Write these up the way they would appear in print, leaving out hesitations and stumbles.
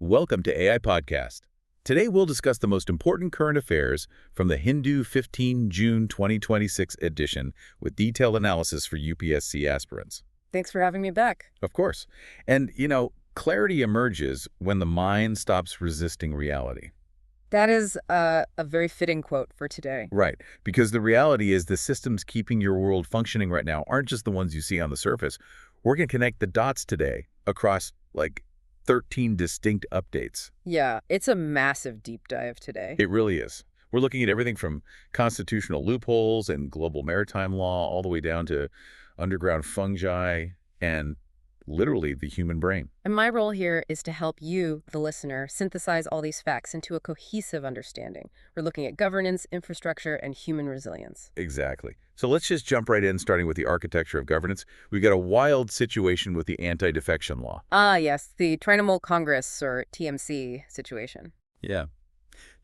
Welcome to AI Podcast. Today we'll discuss the most important current affairs from the Hindu 15 June 2026 edition with detailed analysis for UPSC aspirants. Thanks for having me back. Of course. And, clarity emerges when the mind stops resisting reality. That is a very fitting quote for today. Right. Because the reality is the systems keeping your world functioning right now aren't just the ones you see on the surface. We're going to connect the dots today across, 13 distinct updates. Yeah, it's a massive deep dive today. It really is. We're looking at everything from constitutional loopholes and global maritime law all the way down to underground fungi and literally the human brain. And my role here is to help you, the listener, synthesize all these facts into a cohesive understanding. We're looking at governance, infrastructure, and human resilience. Exactly. So let's just jump right in, starting with the architecture of governance. We've got a wild situation with the anti-defection law. Ah, yes, the Trinamool Congress, or TMC, situation. Yeah.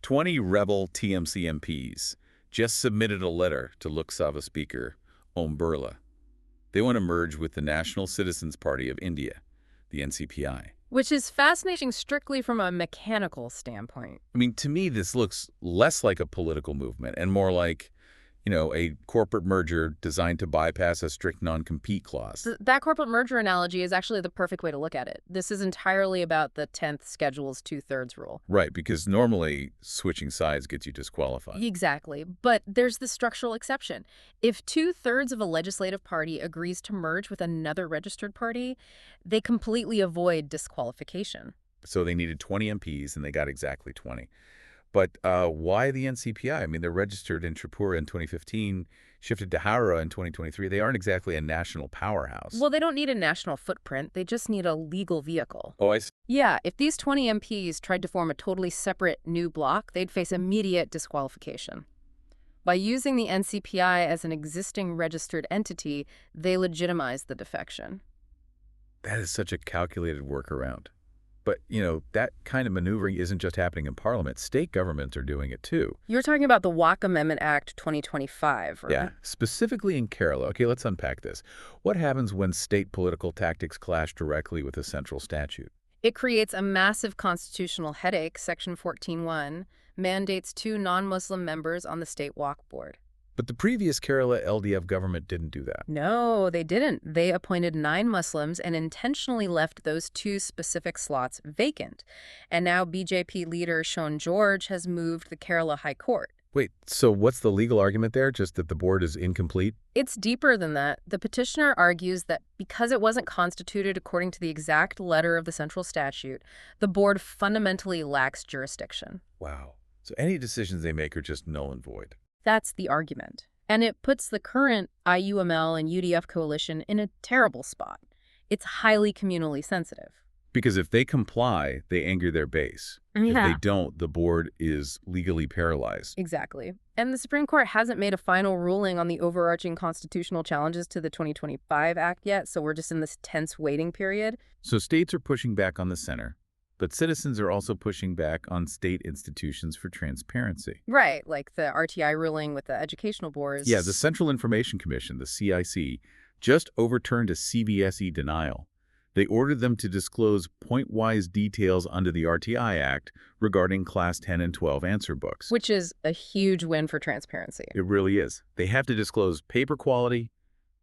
20 rebel TMC MPs just submitted a letter to Lok Sabha Speaker Om Birla. They want to merge with the National Citizens Party of India, the NCPI. Which is fascinating strictly from a mechanical standpoint. I mean, to me, this looks less like a political movement and more like, a corporate merger designed to bypass a strict non-compete clause. That corporate merger analogy is actually the perfect way to look at it. This is entirely about the 10th schedule's 2/3 rule. Right, because normally switching sides gets you disqualified. Exactly. But there's the structural exception. If 2/3 of a legislative party agrees to merge with another registered party, they completely avoid disqualification. So they needed 20 MPs, and they got exactly 20. But why the NCPI? I mean, they're registered in Tripura in 2015, shifted to Howrah in 2023. They aren't exactly a national powerhouse. Well, they don't need a national footprint. They just need a legal vehicle. Oh, I see. Yeah, if these 20 MPs tried to form a totally separate new bloc, they'd face immediate disqualification. By using the NCPI as an existing registered entity, they legitimize the defection. That is such a calculated workaround. But, that kind of maneuvering isn't just happening in Parliament. State governments are doing it, too. You're talking about the WACC Amendment Act 2025, right? Yeah, specifically in Kerala. Okay, let's unpack this. What happens when state political tactics clash directly with a central statute? It creates a massive constitutional headache. Section 14(1) mandates 2 non-Muslim members on the state WACC board. But the previous Kerala LDF government didn't do that. No, they didn't. They appointed 9 Muslims and intentionally left those 2 specific slots vacant. And now BJP leader Sean George has moved the Kerala High Court. Wait, so what's the legal argument there? Just that the board is incomplete? It's deeper than that. The petitioner argues that because it wasn't constituted according to the exact letter of the central statute, the board fundamentally lacks jurisdiction. Wow. So any decisions they make are just null and void. That's the argument. And it puts the current IUML and UDF coalition in a terrible spot. It's highly communally sensitive. Because if they comply, they anger their base. If they don't, the board is legally paralyzed. Exactly. And the Supreme Court hasn't made a final ruling on the overarching constitutional challenges to the 2025 Act yet, so we're just in this tense waiting period. So states are pushing back on the center, but citizens are also pushing back on state institutions for transparency. Right, like the RTI ruling with the educational boards. Yeah, the Central Information Commission, the CIC, just overturned a CVSE denial. They ordered them to disclose point-wise details under the RTI Act regarding Class 10 and 12 answer books. Which is a huge win for transparency. It really is. They have to disclose paper quality,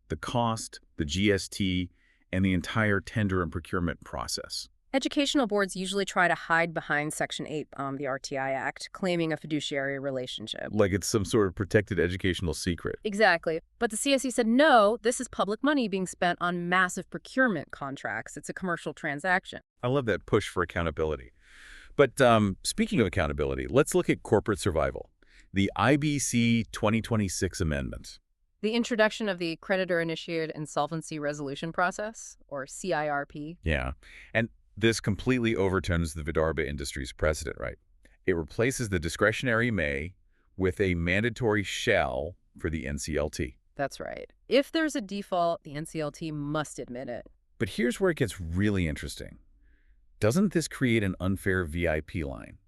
the cost, the GST, and the entire tender and procurement process. Educational boards usually try to hide behind Section 8 the RTI Act, claiming a fiduciary relationship. Like it's some sort of protected educational secret. Exactly. But the CSE said, no, this is public money being spent on massive procurement contracts. It's a commercial transaction. I love that push for accountability. But speaking of accountability, let's look at corporate survival. The IBC 2026 amendment. The introduction of the Creditor-Initiated Insolvency Resolution Process, or CIRP. Yeah. And this completely overturns the Vidarbha Industries precedent, right? It replaces the discretionary may with a mandatory shall for the NCLT. That's right. If there's a default, the NCLT must admit it. But here's where it gets really interesting. Doesn't this create an unfair VIP line?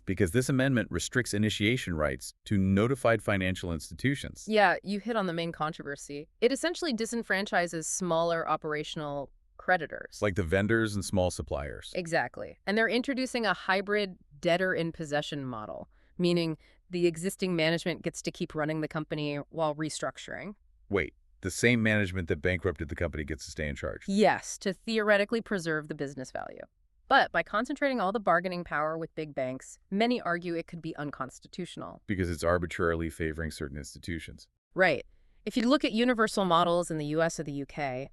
Because this amendment restricts initiation rights to notified financial institutions. Yeah, you hit on the main controversy. It essentially disenfranchises smaller operational creditors. Like the vendors and small suppliers. Exactly. And they're introducing a hybrid debtor-in-possession model, meaning the existing management gets to keep running the company while restructuring. Wait, the same management that bankrupted the company gets to stay in charge? Yes, to theoretically preserve the business value. But by concentrating all the bargaining power with big banks, many argue it could be unconstitutional. Because it's arbitrarily favoring certain institutions. Right. If you look at universal models in the US or the UK,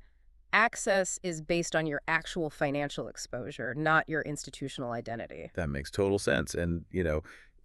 access is based on your actual financial exposure, not your institutional identity. That makes total sense. And,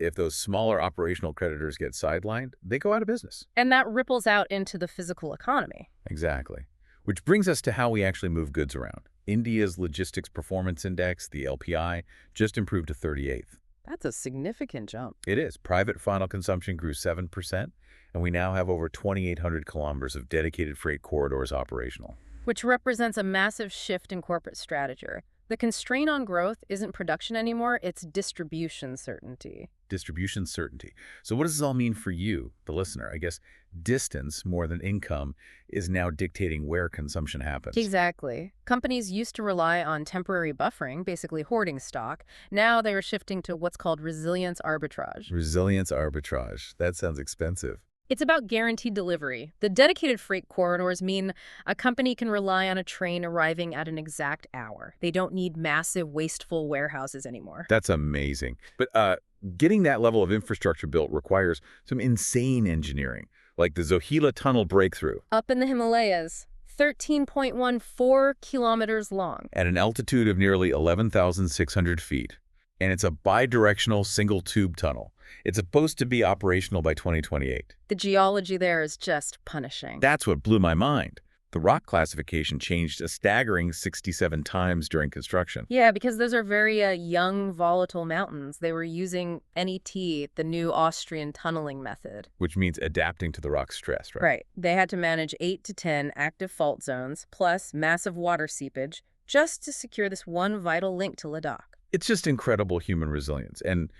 if those smaller operational creditors get sidelined, they go out of business. And that ripples out into the physical economy. Exactly. Which brings us to how we actually move goods around. India's Logistics Performance Index, the LPI, just improved to 38th. That's a significant jump. It is. Private final consumption grew 7%, and we now have over 2,800 kilometers of dedicated freight corridors operational. Which represents a massive shift in corporate strategy. The constraint on growth isn't production anymore, it's distribution certainty. Distribution certainty. So what does this all mean for you, the listener? I guess distance, more than income, is now dictating where consumption happens. Exactly. Companies used to rely on temporary buffering, basically hoarding stock. Now they are shifting to what's called resilience arbitrage. Resilience arbitrage. That sounds expensive. It's about guaranteed delivery. The dedicated freight corridors mean a company can rely on a train arriving at an exact hour. They don't need massive, wasteful warehouses anymore. That's amazing. But getting that level of infrastructure built requires some insane engineering, like the Zohila Tunnel breakthrough. Up in the Himalayas, 13.14 kilometers long. At an altitude of nearly 11,600 feet. And it's a bidirectional single-tube tunnel. It's supposed to be operational by 2028. The geology there is just punishing. That's what blew my mind. The rock classification changed a staggering 67 times during construction. Yeah, because those are very young, volatile mountains. They were using NET, the new Austrian tunneling method. Which means adapting to the rock's stress, right? Right. They had to manage 8 to 10 active fault zones, plus massive water seepage, just to secure this one vital link to Ladakh. It's just incredible human resilience. And,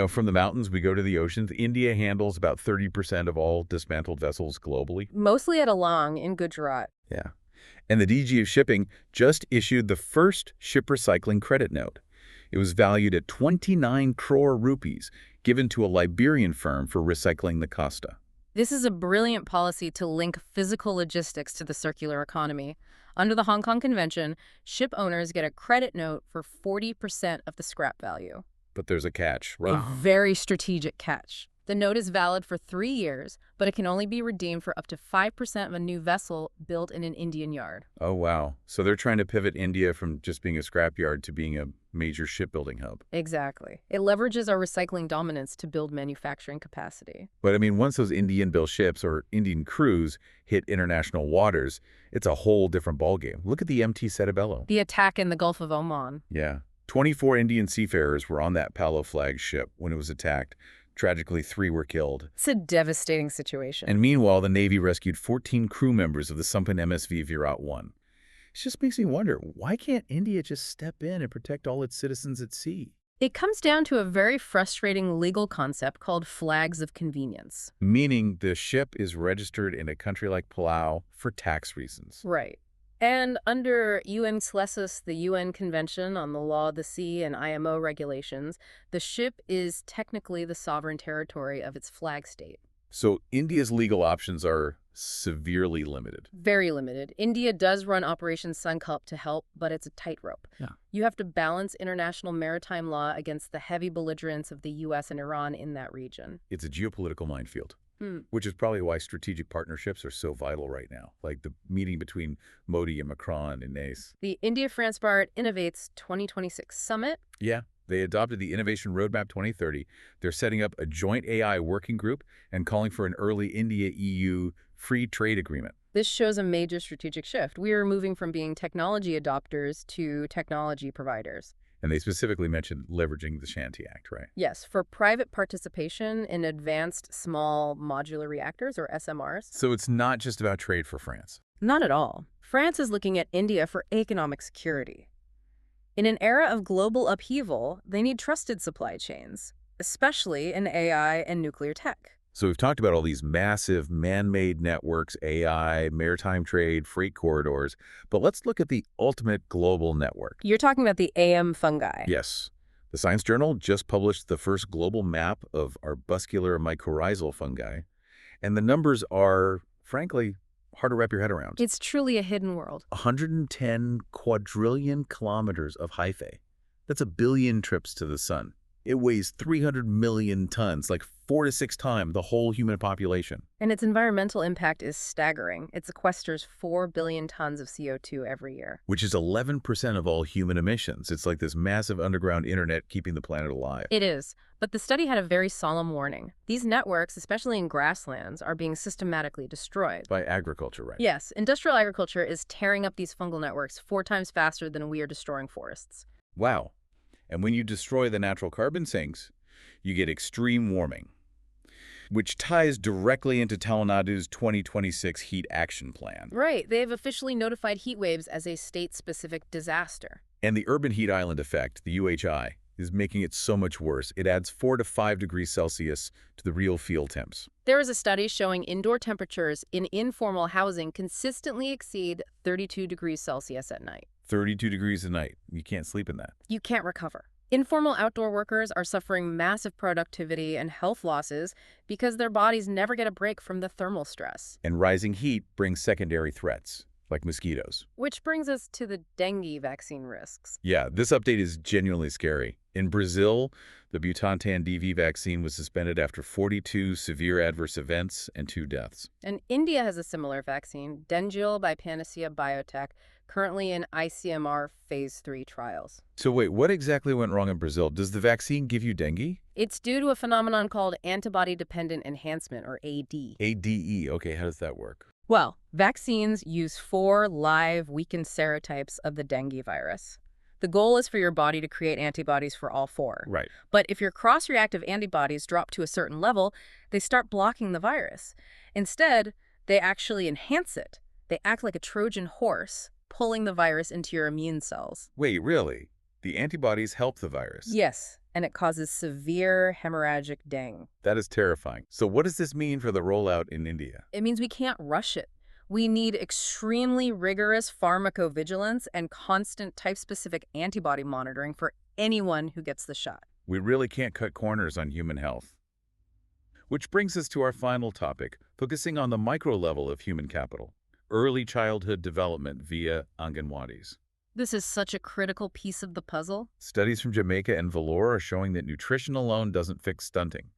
from the mountains, we go to the oceans. India handles about 30% of all dismantled vessels globally. Mostly at Alang in Gujarat. Yeah. And the DG of Shipping just issued the first ship recycling credit note. It was valued at 29 crore rupees, given to a Liberian firm for recycling the Costa. This is a brilliant policy to link physical logistics to the circular economy. Under the Hong Kong Convention, ship owners get a credit note for 40% of the scrap value. But there's a catch, right? A very strategic catch. The note is valid for 3 years, but it can only be redeemed for up to 5% of a new vessel built in an Indian yard. Oh, wow. So they're trying to pivot India from just being a scrapyard to being a major shipbuilding hub. Exactly. It leverages our recycling dominance to build manufacturing capacity. But once those Indian-built ships or Indian crews hit international waters, it's a whole different ballgame. Look at the MT Settebello. The attack in the Gulf of Oman. Yeah. 24 Indian seafarers were on that Palo flag ship when it was attacked. Tragically, 3 were killed. It's a devastating situation. And meanwhile, the Navy rescued 14 crew members of the sunken MSV Virat 1. It just makes me wonder, why can't India just step in and protect all its citizens at sea? It comes down to a very frustrating legal concept called flags of convenience. Meaning the ship is registered in a country like Palau for tax reasons. Right. And under UN SLESUS, the UN Convention on the Law of the Sea and IMO regulations, the ship is technically the sovereign territory of its flag state. So India's legal options are severely limited. Very limited. India does run Operation Sankalp to help, but it's a tightrope. Yeah. You have to balance international maritime law against the heavy belligerence of the U.S. and Iran in that region. It's a geopolitical minefield. Which is probably why strategic partnerships are so vital right now, like the meeting between Modi and Macron in Nice. The India-France-Bharat Innovates 2026 Summit. Yeah, they adopted the Innovation Roadmap 2030. They're setting up a joint AI working group and calling for an early India-EU free trade agreement. This shows a major strategic shift. We are moving from being technology adopters to technology providers. And they specifically mentioned leveraging the Shanti Act, right? Yes, for private participation in advanced small modular reactors, or SMRs. So it's not just about trade for France. Not at all. France is looking at India for economic security. In an era of global upheaval, they need trusted supply chains, especially in AI and nuclear tech. So we've talked about all these massive man-made networks, AI, maritime trade, freight corridors, but let's look at the ultimate global network. You're talking about the AM fungi. Yes. The Science Journal just published the first global map of arbuscular mycorrhizal fungi, and the numbers are, frankly, hard to wrap your head around. It's truly a hidden world. 110 quadrillion kilometers of hyphae. That's a billion trips to the sun. It weighs 300 million tons, like 4 to 6 times the whole human population. And its environmental impact is staggering. It sequesters 4 billion tons of CO2 every year. Which is 11% of all human emissions. It's like this massive underground internet keeping the planet alive. It is. But the study had a very solemn warning. These networks, especially in grasslands, are being systematically destroyed. By agriculture, right? Yes, industrial agriculture is tearing up these fungal networks 4 times faster than we are destroying forests. Wow. And when you destroy the natural carbon sinks, you get extreme warming, which ties directly into Tamil Nadu's 2026 heat action plan. Right. They have officially notified heat waves as a state-specific disaster. And the urban heat island effect, the UHI, is making it so much worse. It adds 4 to 5 degrees Celsius to the real field temps. There is a study showing indoor temperatures in informal housing consistently exceed 32 degrees Celsius at night. 32 degrees a night. You can't sleep in that. You can't recover. Informal outdoor workers are suffering massive productivity and health losses because their bodies never get a break from the thermal stress. And rising heat brings secondary threats, like mosquitoes. Which brings us to the dengue vaccine risks. Yeah, this update is genuinely scary. In Brazil, the Butantan DV vaccine was suspended after 42 severe adverse events and 2 deaths. And India has a similar vaccine, Dengil by Panacea Biotech, currently in ICMR Phase 3 trials. So wait, what exactly went wrong in Brazil? Does the vaccine give you dengue? It's due to a phenomenon called antibody-dependent enhancement, or AD. ADE. Okay, how does that work? Well, vaccines use 4 live weakened serotypes of the dengue virus. The goal is for your body to create antibodies for all 4. Right. But if your cross-reactive antibodies drop to a certain level, they start blocking the virus. Instead, they actually enhance it. They act like a Trojan horse, pulling the virus into your immune cells. Wait, really? The antibodies help the virus? Yes, and it causes severe hemorrhagic dengue. That is terrifying. So what does this mean for the rollout in India? It means we can't rush it. We need extremely rigorous pharmacovigilance and constant type-specific antibody monitoring for anyone who gets the shot. We really can't cut corners on human health. Which brings us to our final topic, focusing on the micro level of human capital, early childhood development via Anganwadis. This is such a critical piece of the puzzle. Studies from Jamaica and Vellore are showing that nutrition alone doesn't fix stunting.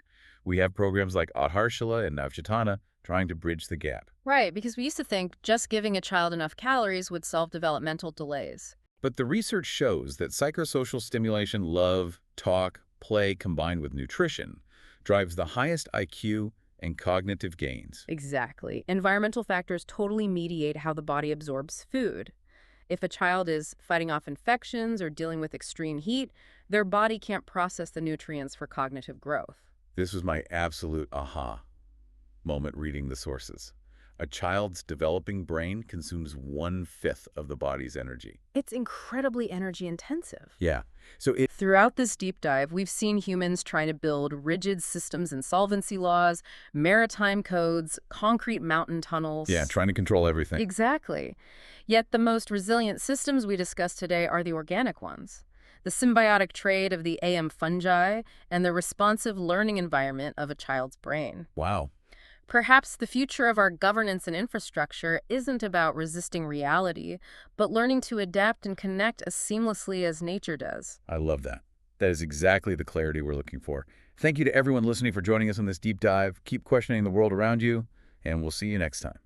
We have programs like Adharshala and Navjatana trying to bridge the gap. Right, because we used to think just giving a child enough calories would solve developmental delays. But the research shows that psychosocial stimulation, love, talk, play combined with nutrition drives the highest IQ and cognitive gains. Exactly. Environmental factors totally mediate how the body absorbs food. If a child is fighting off infections or dealing with extreme heat, their body can't process the nutrients for cognitive growth. This was my absolute aha moment reading the sources. A child's developing brain consumes 1/5 of the body's energy. It's incredibly energy intensive. Yeah. So Throughout this deep dive, we've seen humans trying to build rigid systems and solvency laws, maritime codes, concrete mountain tunnels. Yeah, trying to control everything. Exactly. Yet the most resilient systems we discussed today are the organic ones. The symbiotic trade of the AM fungi and the responsive learning environment of a child's brain. Wow. Perhaps the future of our governance and infrastructure isn't about resisting reality, but learning to adapt and connect as seamlessly as nature does. I love that. That is exactly the clarity we're looking for. Thank you to everyone listening for joining us on this deep dive. Keep questioning the world around you, and we'll see you next time.